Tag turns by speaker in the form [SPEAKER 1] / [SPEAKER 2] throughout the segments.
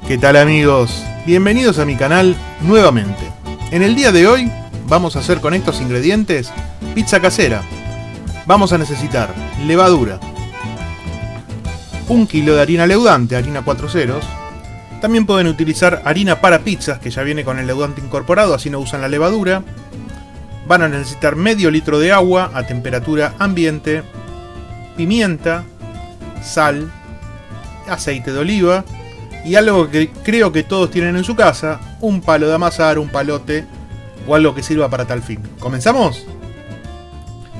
[SPEAKER 1] ¿Qué tal amigos? Bienvenidos a mi canal nuevamente. En el día de hoy vamos a hacer con estos ingredientes pizza casera. Vamos a necesitar levadura, 1 kilo de harina leudante, harina 4 ceros. También pueden utilizar harina para pizzas, que ya viene con el leudante incorporado, así no usan la levadura. Van a necesitar medio litro de agua a temperatura ambiente, pimienta, sal, aceite de oliva y algo que creo que todos tienen en su casa, un palo de amasar, un palote o algo que sirva para tal fin. ¿Comenzamos?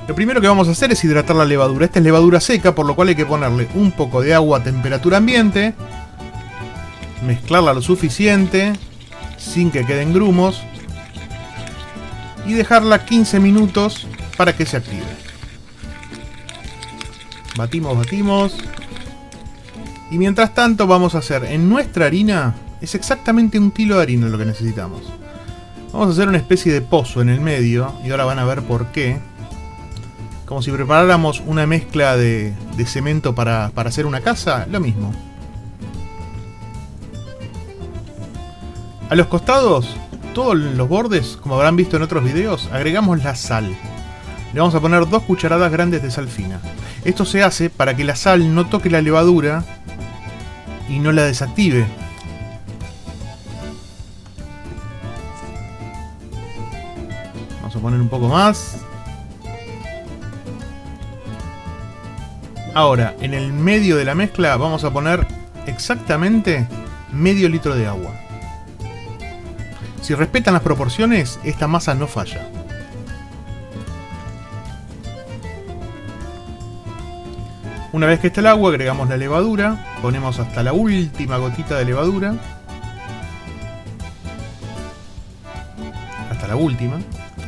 [SPEAKER 1] Lo primero que vamos a hacer es hidratar la levadura. Esta es levadura seca, por lo cual hay que ponerle un poco de agua a temperatura ambiente, mezclarla lo suficiente sin que queden grumos y dejarla 15 minutos para que se active. Batimos. Y mientras tanto vamos a hacer en nuestra harina, es exactamente 1 kilo de harina lo que necesitamos. Vamos a hacer una especie de pozo en el medio y ahora van a ver por qué. Como si preparáramos una mezcla de cemento para hacer una casa, lo mismo. A los costados, todos los bordes, como habrán visto en otros videos, agregamos la sal. Le vamos a poner 2 cucharadas grandes de sal fina. Esto se hace para que la sal no toque la levadura y no la desactive. Vamos a poner un poco más. Ahora, en el medio de la mezcla vamos a poner exactamente medio litro de agua. Si respetan las proporciones, esta masa no falla. Una vez que está el agua, agregamos la levadura, ponemos hasta la última gotita de levadura. Hasta la última,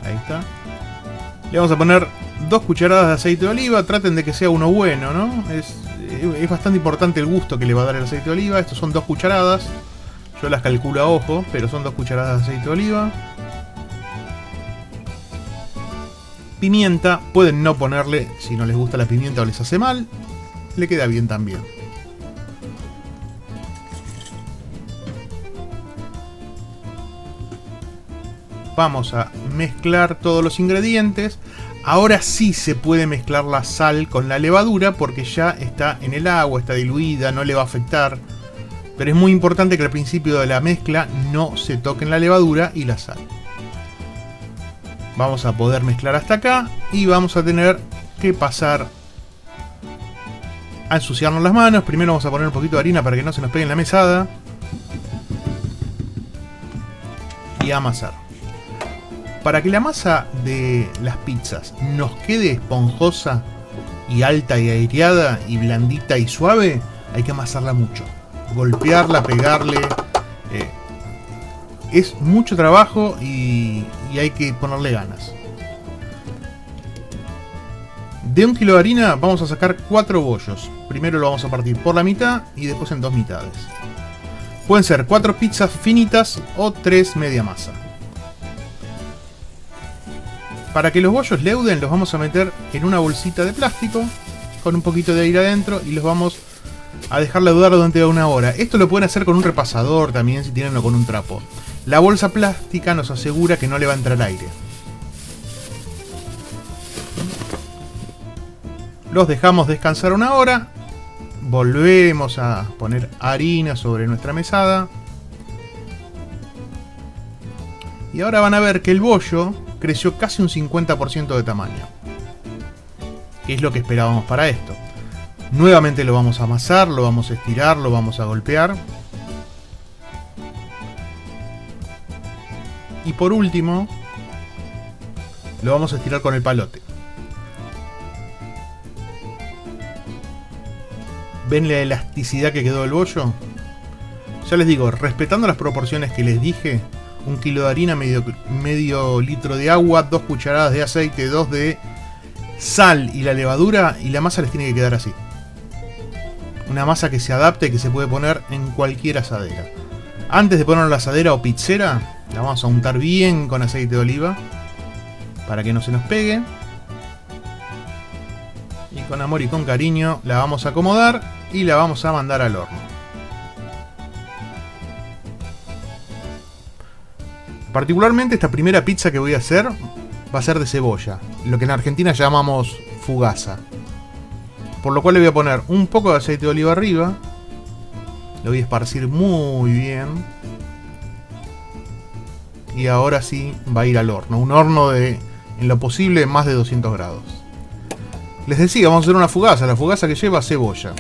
[SPEAKER 1] ahí está. Le vamos a poner 2 cucharadas de aceite de oliva, traten de que sea uno bueno, ¿no? Es bastante importante el gusto que le va a dar el aceite de oliva. Estos son 2 cucharadas, yo las calculo a ojo, pero son 2 cucharadas de aceite de oliva. Pimienta, pueden no ponerle si no les gusta la pimienta o les hace mal. Le queda bien también. Vamos a mezclar todos los ingredientes. Ahora sí se puede mezclar la sal con la levadura porque ya está en el agua, está diluida, no le va a afectar. Pero es muy importante que al principio de la mezcla no se toquen la levadura y la sal. Vamos a poder mezclar hasta acá y vamos a tener que pasar a ensuciarnos las manos. Primero vamos a poner un poquito de harina para que no se nos pegue en la mesada. Y a amasar. Para que la masa de las pizzas nos quede esponjosa y alta y aireada y blandita y suave, hay que amasarla mucho. Golpearla, pegarle. Es mucho trabajo y hay que ponerle ganas. De 1 kilo de harina vamos a sacar 4 bollos. Primero lo vamos a partir por la mitad y después en 2 mitades. Pueden ser 4 pizzas finitas o 3 media masa. Para que los bollos leuden los vamos a meter en una bolsita de plástico con un poquito de aire adentro y los vamos a dejar leudar durante 1 hora. Esto lo pueden hacer con un repasador también si tienen o con un trapo. La bolsa plástica nos asegura que no le va a entrar aire. Los dejamos descansar 1 hora. Volvemos a poner harina sobre nuestra mesada. Y ahora van a ver que el bollo creció casi un 50% de tamaño. Que es lo que esperábamos para esto. Nuevamente lo vamos a amasar, lo vamos a estirar, lo vamos a golpear. Y por último, lo vamos a estirar con el palote. ¿Ven la elasticidad que quedó del bollo? Ya les digo, respetando las proporciones que les dije, 1 kilo de harina, medio litro de agua, 2 cucharadas de aceite, 2 de sal y la levadura, y la masa les tiene que quedar así. Una masa que se adapte y que se puede poner en cualquier asadera. Antes de ponerla en la asadera o pizzera, la vamos a untar bien con aceite de oliva para que no se nos pegue. Y con amor y con cariño la vamos a acomodar y la vamos a mandar al horno. Particularmente esta primera pizza que voy a hacer va a ser de cebolla, lo que en Argentina llamamos fugaza. Por lo cual le voy a poner un poco de aceite de oliva arriba. Lo voy a esparcir muy bien. Y ahora sí va a ir al horno. Un horno de, en lo posible, más de 200 grados. Les decía, vamos a hacer una fugaza. La fugaza que lleva cebolla.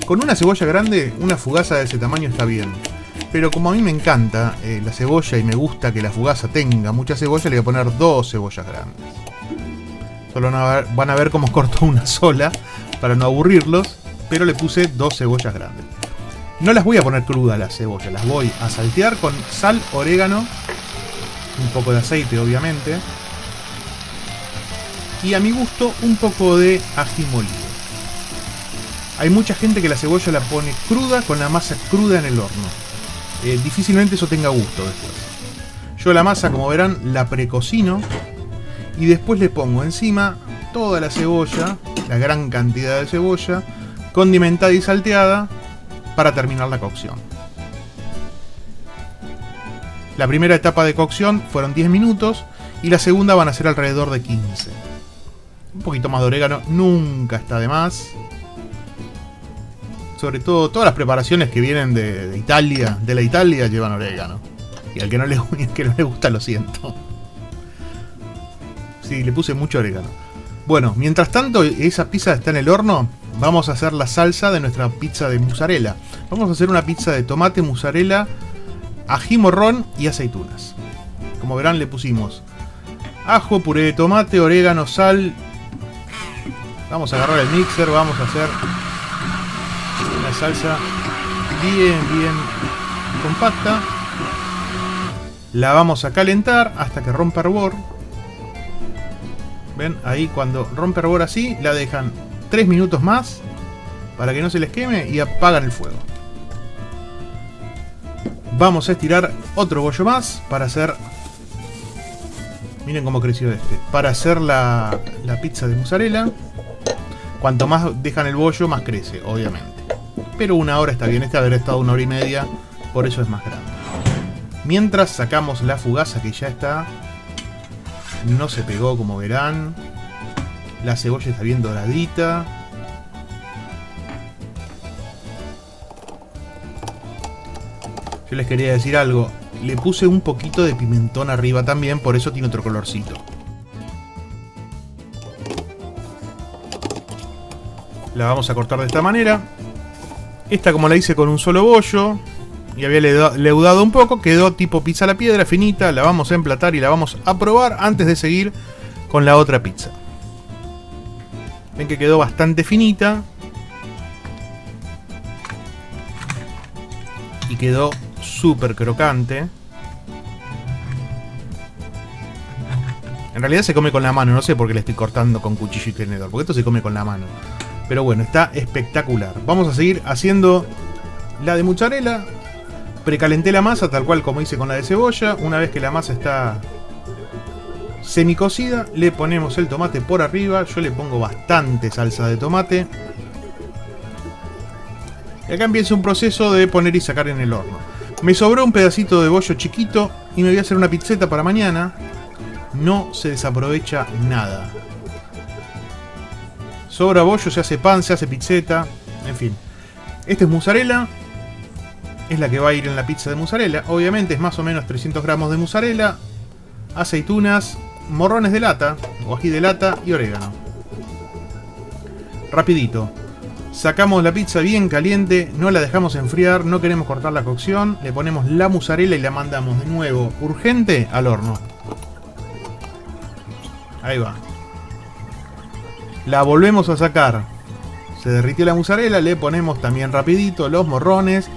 [SPEAKER 1] Con una cebolla grande, una fugaza de ese tamaño está bien. Pero como a mí me encanta la cebolla y me gusta que la fugaza tenga mucha cebolla, le voy a poner 2 cebollas grandes. Solo van a ver cómo corto una sola para no aburrirlos, pero le puse 2 cebollas grandes. No las voy a poner crudas las cebollas, las voy a saltear con sal, orégano, un poco de aceite obviamente, y a mi gusto un poco de ají molido. Hay mucha gente que la cebolla la pone cruda con la masa cruda en el horno. Difícilmente eso tenga gusto después. Yo la masa, como verán, la precocino y después le pongo encima toda la cebolla, la gran cantidad de cebolla, condimentada y salteada para terminar la cocción. La primera etapa de cocción fueron 10 minutos y la segunda van a ser alrededor de 15. Un poquito más de orégano nunca está de más. Sobre todo, todas las preparaciones que vienen de Italia, de la Italia, llevan orégano. Y al que no le gusta, lo siento. Sí, le puse mucho orégano. Bueno, mientras tanto, esa pizza está en el horno. Vamos a hacer la salsa de nuestra pizza de mozzarella. Vamos a hacer una pizza de tomate, mozzarella, ají morrón y aceitunas. Como verán, le pusimos ajo, puré de tomate, orégano, sal. Vamos a agarrar el mixer, vamos a hacer una salsa bien compacta. La vamos a calentar hasta que rompa hervor. Ven, ahí cuando rompe hervor así, la dejan 3 minutos más para que no se les queme y apagan el fuego. Vamos a estirar otro bollo más para hacer... Miren cómo creció este. Para hacer la pizza de mozzarella. Cuanto más dejan el bollo, más crece, obviamente. Pero 1 hora está bien. Este haber estado 1 hora y media, por eso es más grande. Mientras sacamos la fugaza que ya está. No se pegó, como verán. La cebolla está bien doradita. Yo les quería decir algo. Le puse un poquito de pimentón arriba también, por eso tiene otro colorcito. La vamos a cortar de esta manera. Esta, como la hice con un solo bollo y había leudado un poco, quedó tipo pizza a la piedra, finita. La vamos a emplatar y la vamos a probar antes de seguir con la otra pizza. Ven que quedó bastante finita y quedó súper crocante. En realidad se come con la mano, no sé por qué le estoy cortando con cuchillo y tenedor, porque esto se come con la mano. Pero bueno, está espectacular. Vamos a seguir haciendo la de mozzarella. Precalenté la masa tal cual como hice con la de cebolla. Una vez que la masa está semicocida, le ponemos el tomate por arriba. Yo le pongo bastante salsa de tomate. Y acá empieza un proceso de poner y sacar en el horno. Me sobró un pedacito de bollo chiquito y me voy a hacer una pizzeta para mañana. No se desaprovecha nada. Sobra bollo, se hace pan, se hace pizzeta, en fin. Este es mozzarella. Es la que va a ir en la pizza de mozzarella. Obviamente es más o menos 300 gramos de mozzarella, aceitunas, morrones de lata, o ají de lata y orégano. Rapidito. Sacamos la pizza bien caliente, no la dejamos enfriar, no queremos cortar la cocción. Le ponemos la mozzarella y la mandamos de nuevo, urgente, al horno. Ahí va. La volvemos a sacar. Se derritió la mozzarella, le ponemos también rapidito los morrones.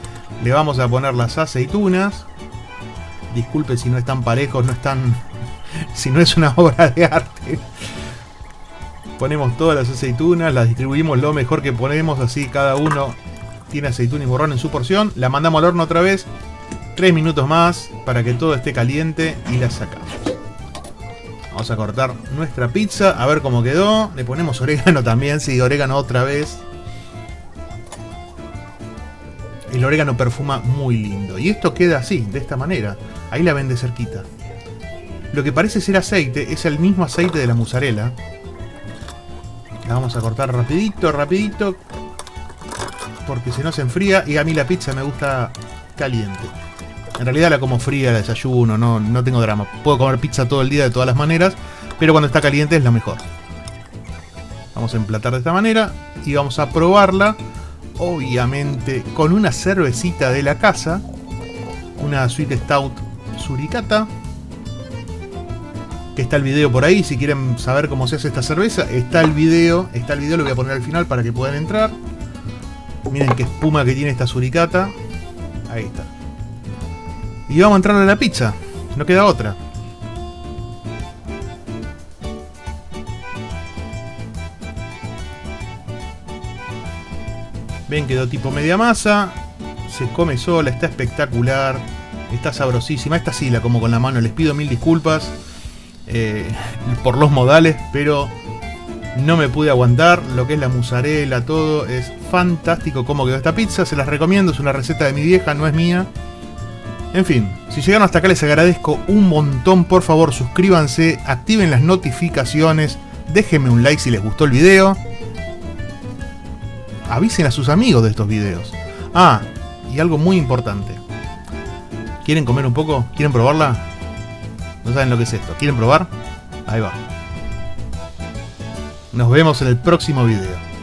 [SPEAKER 1] Le vamos a poner las aceitunas. Disculpe si no están parejos, no están... si no es una obra de arte. Ponemos todas las aceitunas, las distribuimos lo mejor que podemos, así cada uno tiene aceituna y morrón en su porción. La mandamos al horno otra vez, 3 minutos más para que todo esté caliente y la sacamos. Vamos a cortar nuestra pizza, a ver cómo quedó. Le ponemos orégano también, sí, orégano otra vez. El orégano perfuma muy lindo. Y esto queda así, de esta manera. Ahí la ven de cerquita. Lo que parece ser aceite es el mismo aceite de la mozzarella. La vamos a cortar rapidito, rapidito. Porque si no se enfría. Y a mí la pizza me gusta caliente. En realidad la como fría, la desayuno, no tengo drama. Puedo comer pizza todo el día de todas las maneras. Pero cuando está caliente es lo mejor. Vamos a emplatar de esta manera. Y vamos a probarla. Obviamente con una cervecita de la casa. Una Sweet Stout Suricata. Que está el video por ahí. Si quieren saber cómo se hace esta cerveza, está el video. Lo voy a poner al final para que puedan entrar. Miren qué espuma que tiene esta Suricata. Ahí está. Y vamos a entrar a la pizza. No queda otra. Ven, quedó tipo media masa. Se come sola, está espectacular. Está sabrosísima. Esta sí la como con la mano. Les pido mil disculpas por los modales, pero no me pude aguantar. Lo que es la mozzarella, todo. Es fantástico cómo quedó esta pizza. Se las recomiendo. Es una receta de mi vieja, no es mía. En fin, si llegaron hasta acá les agradezco un montón. Por favor, suscríbanse, activen las notificaciones, déjenme un like si les gustó el video. Avisen a sus amigos de estos videos. Ah, y algo muy importante. ¿Quieren comer un poco? ¿Quieren probarla? No saben lo que es esto. ¿Quieren probar? Ahí va. Nos vemos en el próximo video.